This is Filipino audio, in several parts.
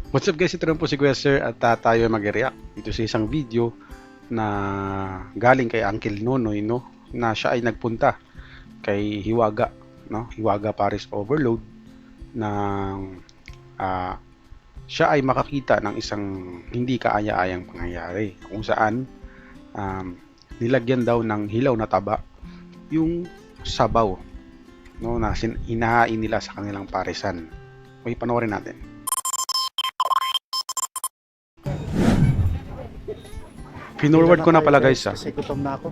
What's up guys, ito rin po si Kuya Sir at tayo ay mag-react dito sa isang video na galing kay Uncle Nonoy, no? Na siya ay nagpunta kay Hiwaga, no? Hiwaga Paris Overload ng ah, siya ay makakita ng isang hindi kaaya-ayang pangyayari kung saan nilagyan daw ng hilaw na taba yung sabaw, no? Na hinahain nila sa kanilang parisan. Okay, panoorin natin. Pinorward ko na pala guys ha. Kasi gutom na ako.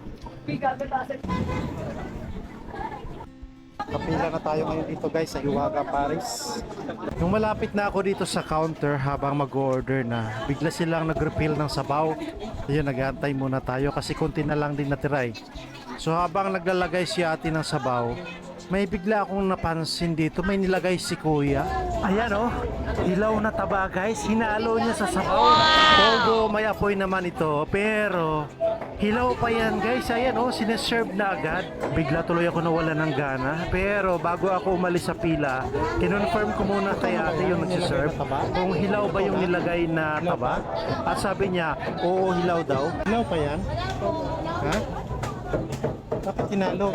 Kapila na tayo ngayon dito guys sa Hiwaga, Paris. Nung malapit na ako dito sa counter habang mag-order na, bigla silang nag-refill ng sabaw. Ayun, nag-aantay muna tayo kasi konti na lang din natira eh. So habang naglalagay si ate ng sabaw, may bigla akong napansin dito, may nilagay si kuya. Ayan oh, hilaw na taba guys, hinalo niya sa sabaw. Although may apoy naman ito, pero hilaw pa yan guys. Ayan oh, sineserve na agad. Bigla tuloy ako nawala ng gana. Pero bago ako umalis sa pila, kinonfirm ko muna kay ate yung nagsiserve kung hilaw ba yung nilagay na taba. At sabi niya, oo hilaw daw. Hilaw pa yan? Ha? Dapat hinalo.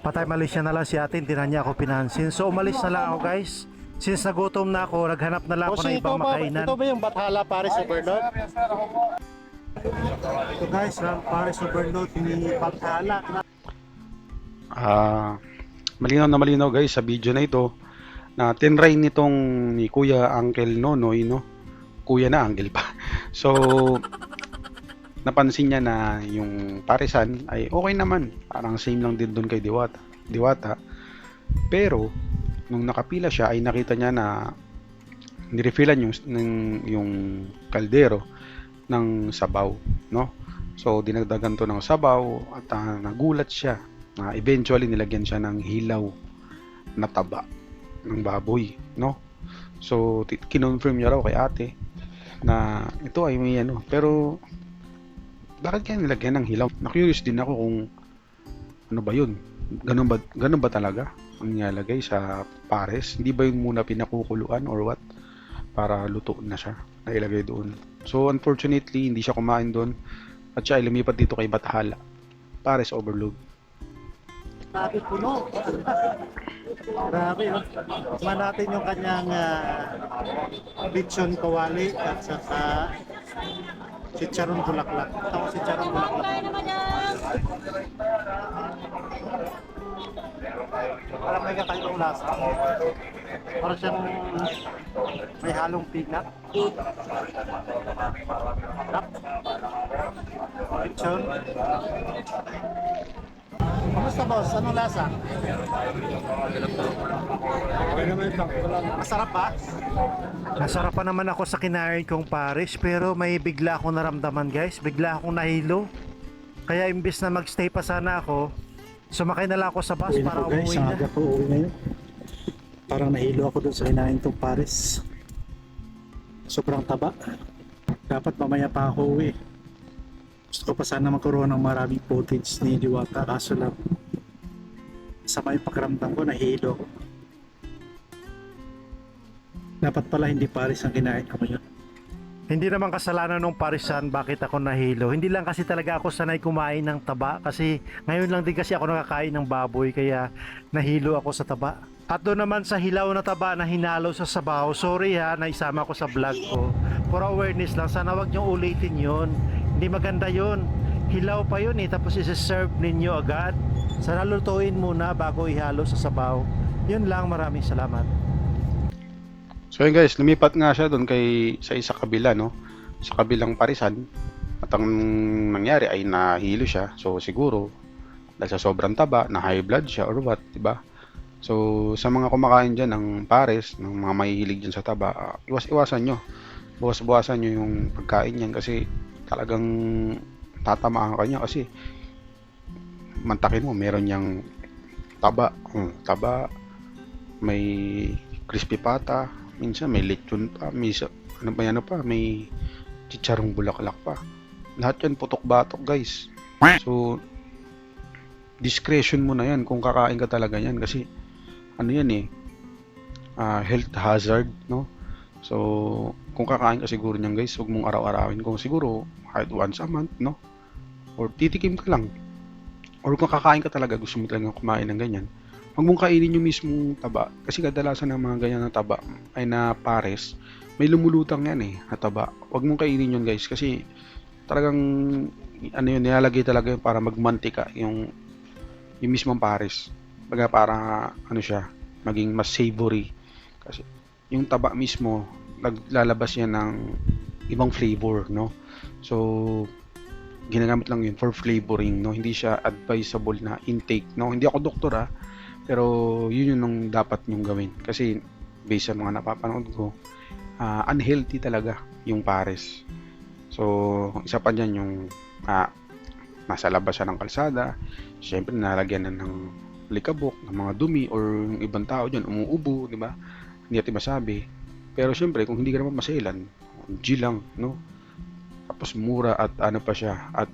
Patay Malaysia na lang si ate, hindi na niya ako pinansin. So umalis na lang ako guys. Since nagutom na ako, naghanap na lang ako ng ibang makainan. Ito ba yung Bathala Paris Overload? Ito guys, Paris Overload ni Bathala. Malinaw guys sa video na ito na tinry nitong ni Kuya Uncle Nonoy, no? Kuya na Uncle pa. So napansin niya na yung parisan ay okay naman, parang same lang din doon kay Diwata. Pero nung nakapila siya ay nakita niya na nirefillan yung kaldero ng sabaw, no? So dinagdagan to ng sabaw at nagulat siya na eventually nilagyan siya ng hilaw na taba ng baboy, no? So kinonfirm niya raw kay ate na ito ay may ano, pero bakit kaya nilagyan ng hilaw? Na-curious din ako kung ano ba yun? Ganun ba talaga ang nilalagay sa pares? Hindi ba yun muna pinakukuluan or what? Para luto na siya, nailagay doon. So unfortunately, hindi siya kumain doon at siya ay lumipat dito kay Bathala. Pares Overload. Grabe puno. Grabe oh. Tignan natin yung kanyang lechon kawali at saka chicharon bulaklak. Ito ko chicharon bulaklak. Parang may kakaibang lasa. Parang siyang may halong peanut. Lechon. Kamusta boss? Anong lasa? Masarap ba? Nasarapan naman ako sa kinain kong Paris pero may bigla akong naramdaman guys. Bigla akong nahilo. Kaya imbis na magstay pa sana ako, sumakay na lang ako sa bus para umuwi na. Guys, uwi na yun. Parang nahilo ako dun sa kinain kong Paris. Sobrang taba. Dapat mamaya pa ako uwi. Gusto ko pa sana magkaroon ng maraming footage ni Diwata, kaso lang sa may pakiramdam ko nahilo. Dapat pala hindi Paris ang kinain ko ngayon. Hindi naman kasalanan ng parisan bakit ako nahilo. Hindi lang kasi talaga ako sanay kumain ng taba kasi ngayon lang din kasi ako nakakain ng baboy kaya nahilo ako sa taba. At doon naman sa hilaw na taba na hinalo sa sabaw, sorry ha, naisama ko sa vlog ko. For awareness lang, sana wag nyo ulitin yon. Hindi maganda yon. Hilaw pa yun eh, tapos isi-serve ninyo agad. Sana lutuin muna bago ihalo sa sabaw. Yun lang, maraming salamat. So yun guys, lumipat nga siya doon sa isa kabila, no? Sa kabilang parisan. At ang nangyari ay nahilo siya. So siguro dahil sa sobrang taba, na high blood siya or what, 'di ba? So sa mga kumakain diyan ng pares, ng mga mahihilig diyan sa taba, iwas-iwasan nyo. Bawas-bawasan nyo yung pagkain niyan kasi talagang tatamaan ka niya kasi mantakin mo, meron niyang taba, may crispy pata, minsan may lechon pa, minsan may chicharong bulaklak pa. Lahat yan putok-batok guys. So discretion mo na yan kung kakain ka talaga yan kasi ano yan eh, health hazard, no? So, kung kakain ka siguro niyan guys, huwag mong araw-arawin. Kung siguro, kahit once a month, no? Or titikim ka lang. Or kung kakain ka talaga, gusto mo talagang kumain ng ganyan, huwag mong kainin yung mismong taba. Kasi kadalasan ng mga ganyan na taba ay na pares, may lumulutang yan na taba. Huwag mong kainin yun guys, kasi talagang, ano yun, nilalagay talaga yun para magmantika yung mismong pares. Baga para, ano siya, maging mas savory. Kasi, yung taba mismo, naglalabas yan ng ibang flavor, no? So, ginagamit lang yun for flavoring, no? Hindi siya advisable na intake, no? Hindi ako doktor pero yun yung dapat nyong gawin. Kasi based sa mga napapanood ko, unhealthy talaga yung pares. So, isa pa dyan yung nasa labas siya ng kalsada, syempre nalagyan na ng likabok, ng mga dumi, or yung ibang tao dyan, umuubo, di ba? Hindi natin masabi. Pero syempre, kung hindi ka naman masailan, G lang, no? Tapos mura at ano pa siya, at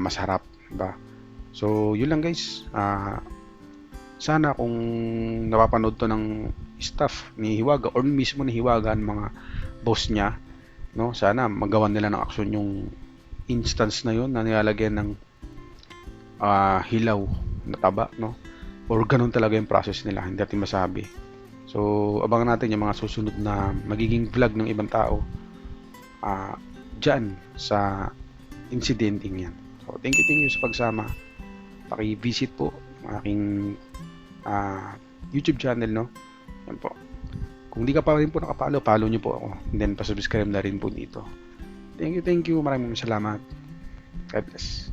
masarap, diba? So, yun lang guys. Sana kung napapanood to ng staff ni Hiwaga or mismo ni Hiwaga ang mga boss niya, no? Sana magawan nila ng aksyon yung instance na yun na nilalagyan ng hilaw na taba, no? Or ganun talaga yung process nila, hindi natin masabi. So, abangan natin yung mga susunod na magiging vlog ng ibang tao dyan sa incidenting yan. So, thank you sa pagsama. Paki-visit po ang aking YouTube channel, no? Yan po. Kung di ka pa rin po nakapalo, follow nyo po ako. And then, pasubscribe na rin po dito. Thank you. Maraming salamat. God bless.